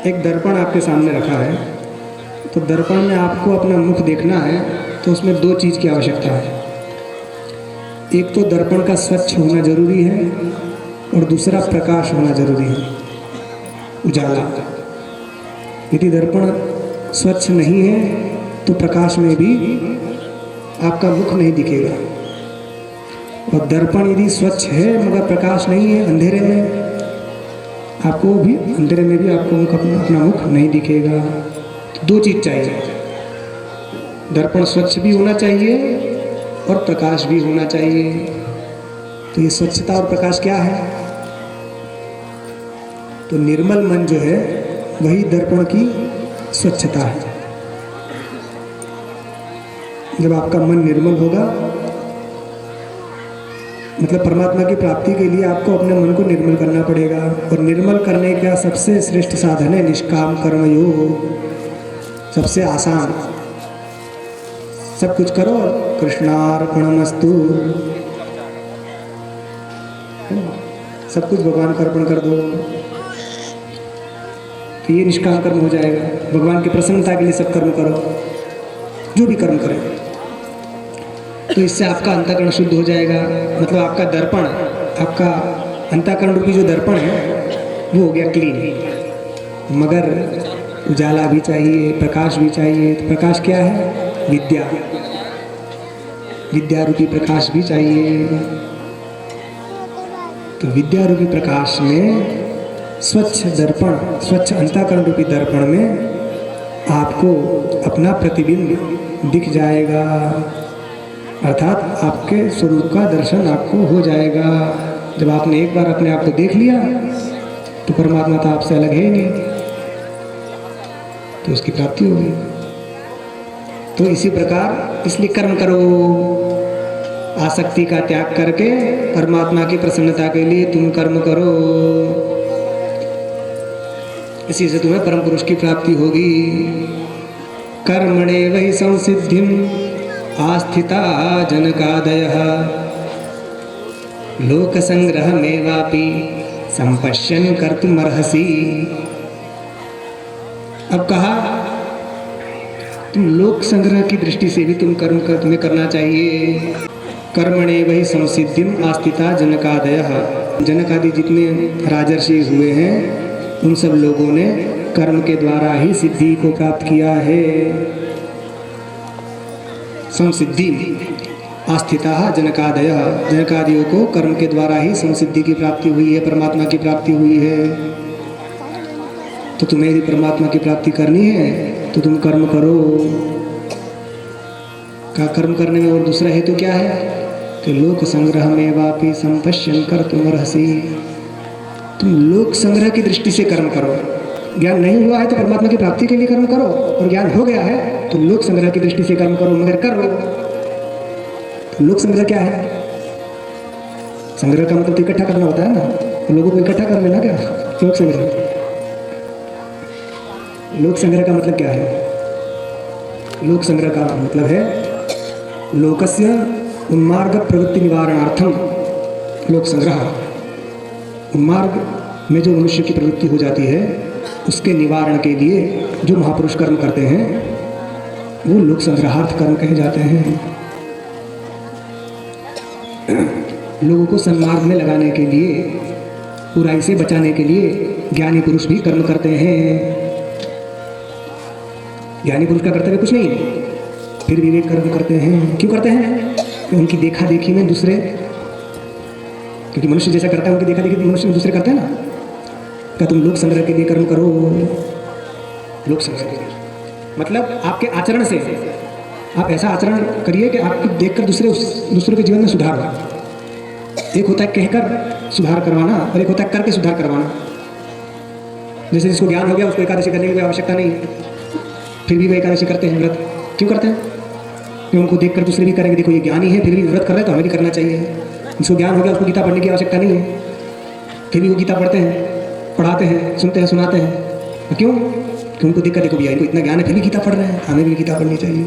एक दर्पण आपके सामने रखा है, तो दर्पण में आपको अपना मुख देखना है, तो उसमें दो चीज़ की आवश्यकता है। एक तो दर्पण का स्वच्छ होना जरूरी है और दूसरा प्रकाश होना जरूरी है, उजाला। यदि दर्पण स्वच्छ नहीं है तो प्रकाश में भी आपका मुख नहीं दिखेगा, और दर्पण यदि स्वच्छ है मगर प्रकाश नहीं है, अंधेरे में आपको भी, अंधेरे में भी आपको अपना मुख नहीं दिखेगा। तो दो चीज़ चाहिए, दर्पण स्वच्छ भी होना चाहिए और प्रकाश भी होना चाहिए। तो ये स्वच्छता और प्रकाश क्या है? तो निर्मल मन जो है वही दर्पण की स्वच्छता है। जब आपका मन निर्मल होगा, मतलब परमात्मा की प्राप्ति के लिए आपको अपने मन को निर्मल करना पड़ेगा, और निर्मल करने का सबसे श्रेष्ठ साधन है निष्काम कर्म योग। सबसे आसान, सब कुछ करो कृष्णार्पणमस्तु, सब कुछ भगवान को अर्पण कर दो, तो ये निष्काम कर्म हो जाएगा। भगवान की प्रसन्नता के लिए सब कर्म करो, जो भी कर्म करें, तो इससे आपका अंतःकरण शुद्ध हो जाएगा। मतलब आपका दर्पण, आपका अंतःकरण रूपी जो दर्पण है वो हो गया क्लीन। मगर उजाला भी चाहिए, प्रकाश भी चाहिए। तो प्रकाश क्या है? विद्या, विद्या रूपी प्रकाश भी चाहिए। तो विद्या रूपी प्रकाश में स्वच्छ दर्पण, स्वच्छ अंतःकरण रूपी दर्पण में आपको अपना प्रतिबिंब दिख जाएगा, अर्थात आपके स्वरूप का दर्शन आपको हो जाएगा। जब आपने एक बार अपने आप को देख लिया तो परमात्मा तो आपसे अलग है ही नहीं, तो उसकी प्राप्ति होगी। तो इसी प्रकार इसलिए कर्म करो, आसक्ति का त्याग करके परमात्मा की प्रसन्नता के लिए तुम कर्म करो, इसी से तुम्हें परम पुरुष की प्राप्ति होगी। कर्मणे वही संसिद्धिम आस्थिता जनकादयः लोक संग्रह मेवापि संपश्यन् कर्तुमर्हसि। अब कहा तुम लोक संग्रह की दृष्टि से भी तुम कर्म तुम्हें करना चाहिए। कर्मणे वही संसिद्धिम आस्थिता जनकादयः, जनक आदि जितने राजर्षि हुए हैं उन सब लोगों ने कर्म के द्वारा ही सिद्धि को प्राप्त किया है। संसिद्धि आस्थिता जनकादयः, जनकादियों को कर्म के द्वारा ही संसिद्धि की प्राप्ति हुई है, परमात्मा की प्राप्ति हुई है। तो तुम्हें यदि परमात्मा की प्राप्ति करनी है तो तुम कर्म करो। का कर्म करने में और दूसरा हेतु क्या है कि लोक संग्रह में वापि संपश्यन् कर्तुमर्हसि। तुम लोक संग्रह की दृष्टि से कर्म करो। ज्ञान नहीं हुआ है तो परमात्मा की प्राप्ति के लिए कर्म करो, और ज्ञान हो गया है तो लोक संग्रह की दृष्टि से कर्म करो, मगर करो। तो लोक संग्रह क्या है? संग्रह का मतलब तो इकट्ठा करना होता है ना, तो लोगों को इकट्ठा कर लेना क्या लोक संग्रह? लोक संग्रह का मतलब क्या है? लोक संग्रह का मतलब है लोकस्य उन्मार्ग प्रवृत्ति निवारणार्थम लोक संग्रह। उन्मार्ग में जो मनुष्य की प्रवृत्ति हो जाती है उसके निवारण के लिए जो महापुरुष कर्म करते हैं वो लोक संग्रहार्थ कर्म कहे जाते हैं। लोगों को सन्मार्ग में लगाने के लिए, बुराई से बचाने के लिए ज्ञानी पुरुष भी कर्म करते हैं। ज्ञानी पुरुष का कर्तव्य कुछ नहीं है, फिर भी वे कर्म करते हैं। क्यों करते हैं? उनकी देखा देखी में दूसरे, क्योंकि मनुष्य जैसा करता है उनकी देखा देखी मनुष्य दूसरे करते हैं ना। क्या तुम लोक संग्रह के लिए कर्म करो? लोक संग्रह के लिए मतलब आपके आचरण से आप ऐसा आचरण करिए कि आपको देखकर दूसरों के जीवन में सुधार हो। एक होता है कहकर सुधार करवाना और एक होता है करके सुधार करवाना। जैसे जिसको ज्ञान हो गया उसको एकादशी करने की कोई आवश्यकता नहीं, फिर भी वे एकादशी करते हैं, व्रत क्यों करते हैं? कि उनको देखकर दूसरे भी करेंगे, देखो ये ज्ञानी है फिर भी व्रत कर रहे हैं तो हमें भी करना चाहिए। जिसको ज्ञान हो गया उसको गीता पढ़ने की आवश्यकता नहीं है, फिर भी वो गीता पढ़ते हैं, पढ़ाते हैं, सुनते हैं, सुनाते हैं। क्यों? कि उनको देखकर देखो भैया इनको इतना ज्ञान है फिर भी गीता पढ़ रहे हैं, हमें भी गीता पढ़नी चाहिए।